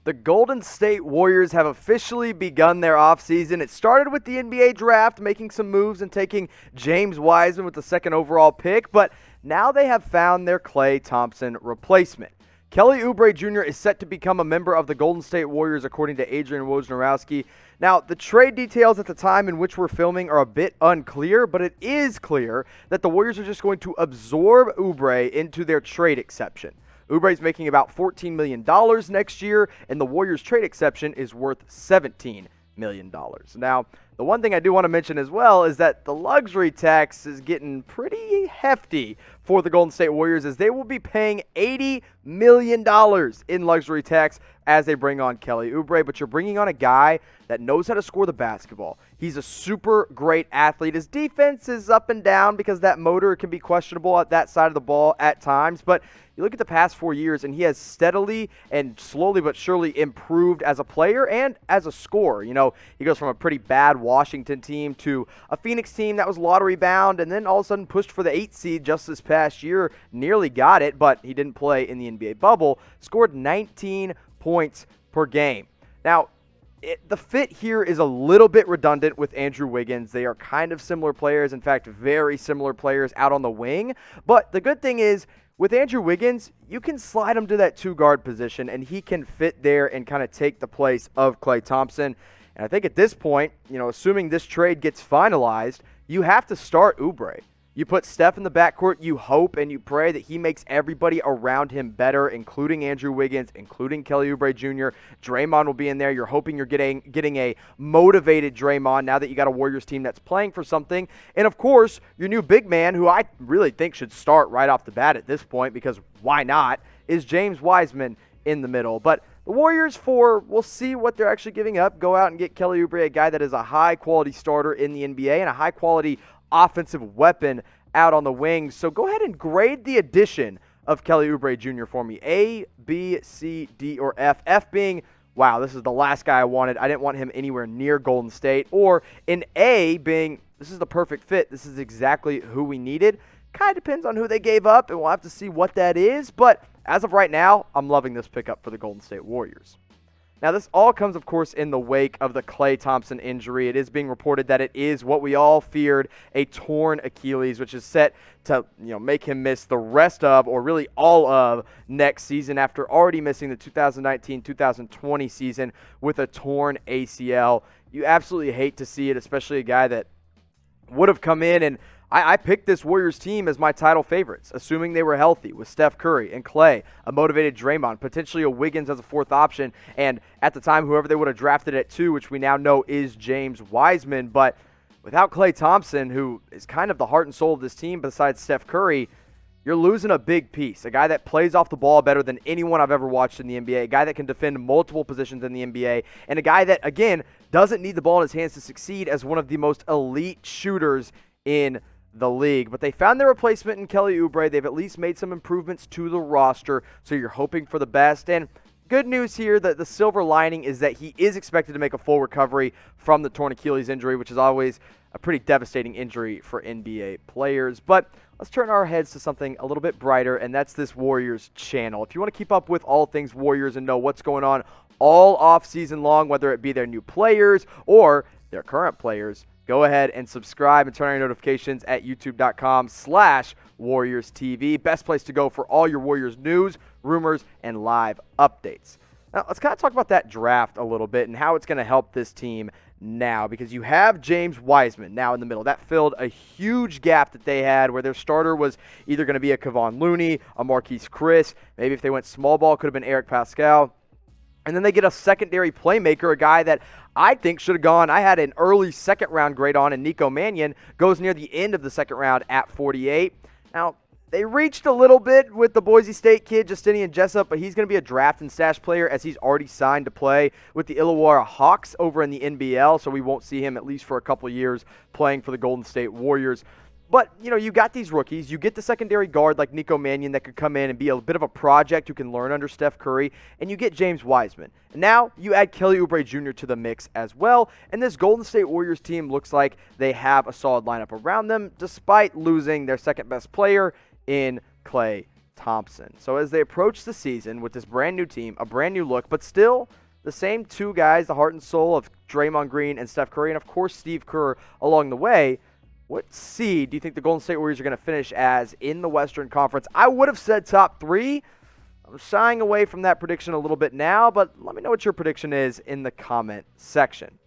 The Golden State Warriors have officially begun their offseason. It started with the NBA draft, making some moves and taking James Wiseman with the second overall pick, but now they have found their Klay Thompson replacement. Kelly Oubre Jr. is set to become a member of the Golden State Warriors, according to Adrian Wojnarowski. Now, the trade details at the time in which we're filming are a bit unclear, but it is clear that the Warriors are just going to absorb Oubre into their trade exception. Oubre is making about $14 million next year, and the Warriors' trade exception is worth $17 million. Now, the one thing I do want to mention as well is that the luxury tax is getting pretty hefty for the Golden State Warriors, as they will be paying $80 million in luxury tax as they bring on Kelly Oubre. But you're bringing on a guy that knows how to score the basketball. He's a super great athlete. His defense is up and down because that motor can be questionable at that side of the ball at times, but you look at the past 4 years, and he has steadily and slowly but surely improved as a player and as a scorer. You know, he goes from a pretty bad Washington team to a Phoenix team that was lottery bound, and then all of a sudden pushed for the 8th seed just this past year. Nearly got it, but he didn't play in the NBA bubble. Scored 19 points per game. Now, the fit here is a little bit redundant with Andrew Wiggins. They are kind of similar players, in fact, very similar players out on the wing. But the good thing is, with Andrew Wiggins, you can slide him to that two-guard position, and he can fit there and kind of take the place of Klay Thompson. And I think at this point, you know, assuming this trade gets finalized, you have to start Oubre. You put Steph in the backcourt, you hope and you pray that he makes everybody around him better, including Andrew Wiggins, including Kelly Oubre Jr. Draymond will be in there. You're hoping you're getting a motivated Draymond now that you got a Warriors team that's playing for something. And, of course, your new big man, who I really think should start right off the bat at this point, because why not, is James Wiseman in the middle. But the Warriors, we'll see what they're actually giving up, go out and get Kelly Oubre, a guy that is a high-quality starter in the NBA and a high-quality offensive weapon out on the wings. So go ahead and grade the addition of Kelly Oubre Jr. for me. A, B, C, D, or F. F being, wow, this is the last guy I wanted. I didn't want him anywhere near Golden State. Or an A being, this is the perfect fit. This is exactly who we needed. Kind of depends on who they gave up, and we'll have to see what that is. But as of right now, I'm loving this pickup for the Golden State Warriors. Now, this all comes, of course, in the wake of the Klay Thompson injury. It is being reported that it is what we all feared, a torn Achilles, which is set to, make him miss the rest of, or really all of, next season after already missing the 2019-2020 season with a torn ACL. You absolutely hate to see it, especially a guy that would have come in, and I picked this Warriors team as my title favorites, assuming they were healthy, with Steph Curry and Klay, a motivated Draymond, potentially a Wiggins as a fourth option, and at the time, whoever they would have drafted at 2, which we now know is James Wiseman. But without Klay Thompson, who is kind of the heart and soul of this team besides Steph Curry, you're losing a big piece, a guy that plays off the ball better than anyone I've ever watched in the NBA, a guy that can defend multiple positions in the NBA, and a guy that, again, doesn't need the ball in his hands to succeed as one of the most elite shooters in the league. But they found their replacement in Kelly Oubre. They've at least made some improvements to the roster, so you're hoping for the best. And good news here, that the silver lining is that he is expected to make a full recovery from the torn Achilles injury, which is always a pretty devastating injury for NBA players. But let's turn our heads to something a little bit brighter, and that's this Warriors channel. If you want to keep up with all things Warriors and know what's going on all off season long, whether it be their new players or their current players, go ahead and subscribe and turn on your notifications at youtube.com/WarriorsTV. Best place to go for all your Warriors news, rumors, and live updates. Now, let's kind of talk about that draft a little bit and how it's going to help this team now, because you have James Wiseman now in the middle. That filled a huge gap that they had where their starter was either going to be a Kevon Looney, a Marquise Chris, maybe if they went small ball, could have been Eric Pascal. And then they get a secondary playmaker, a guy that I think should have gone. I had an early second-round grade on, and Nico Mannion goes near the end of the second round at 48. Now, they reached a little bit with the Boise State kid, Justinian Jessup, but he's going to be a draft and stash player as he's already signed to play with the Illawarra Hawks over in the NBL, so we won't see him at least for a couple of years playing for the Golden State Warriors. But, you got these rookies. You get the secondary guard like Nico Mannion that could come in and be a bit of a project who can learn under Steph Curry, and you get James Wiseman. And now you add Kelly Oubre Jr. to the mix as well, and this Golden State Warriors team looks like they have a solid lineup around them, despite losing their second-best player in Klay Thompson. So as they approach the season with this brand new team, a brand new look, but still the same two guys, the heart and soul of Draymond Green and Steph Curry, and of course Steve Kerr along the way, what seed do you think the Golden State Warriors are going to finish as in the Western Conference? I would have said top 3. I'm shying away from that prediction a little bit now, but let me know what your prediction is in the comment section.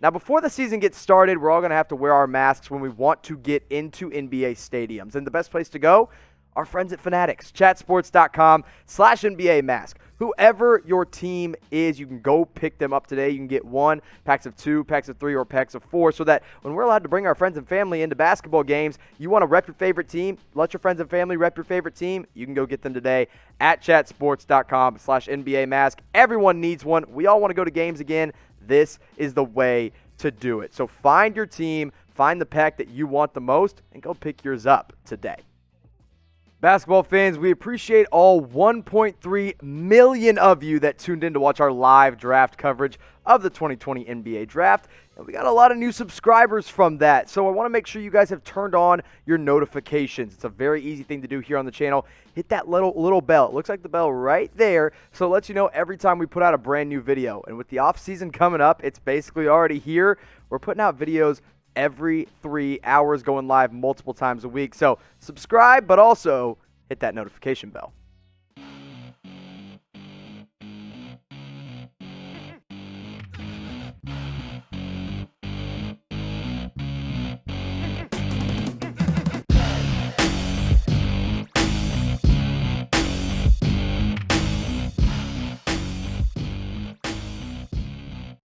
Now, before the season gets started, we're all going to have to wear our masks when we want to get into NBA stadiums. And the best place to go, our friends at Fanatics, chatsports.com/NBA mask. Whoever your team is, you can go pick them up today. You can get 1, packs of 2, packs of 3, or packs of 4, so that when we're allowed to bring our friends and family into basketball games, you want to rep your favorite team, let your friends and family rep your favorite team, you can go get them today at chatsports.com/NBA mask. Everyone needs one. We all want to go to games again. This is the way to do it. So find your team, find the pack that you want the most, and go pick yours up today. Basketball fans, we appreciate all 1.3 million of you that tuned in to watch our live draft coverage of the 2020 NBA Draft. And we got a lot of new subscribers from that, so I want to make sure you guys have turned on your notifications. It's a very easy thing to do here on the channel. Hit that little bell. It looks like the bell right there, so it lets you know every time we put out a brand new video. And with the off season coming up, it's basically already here. We're putting out videos every 3 hours, going live multiple times a week. So subscribe, but also hit that notification bell.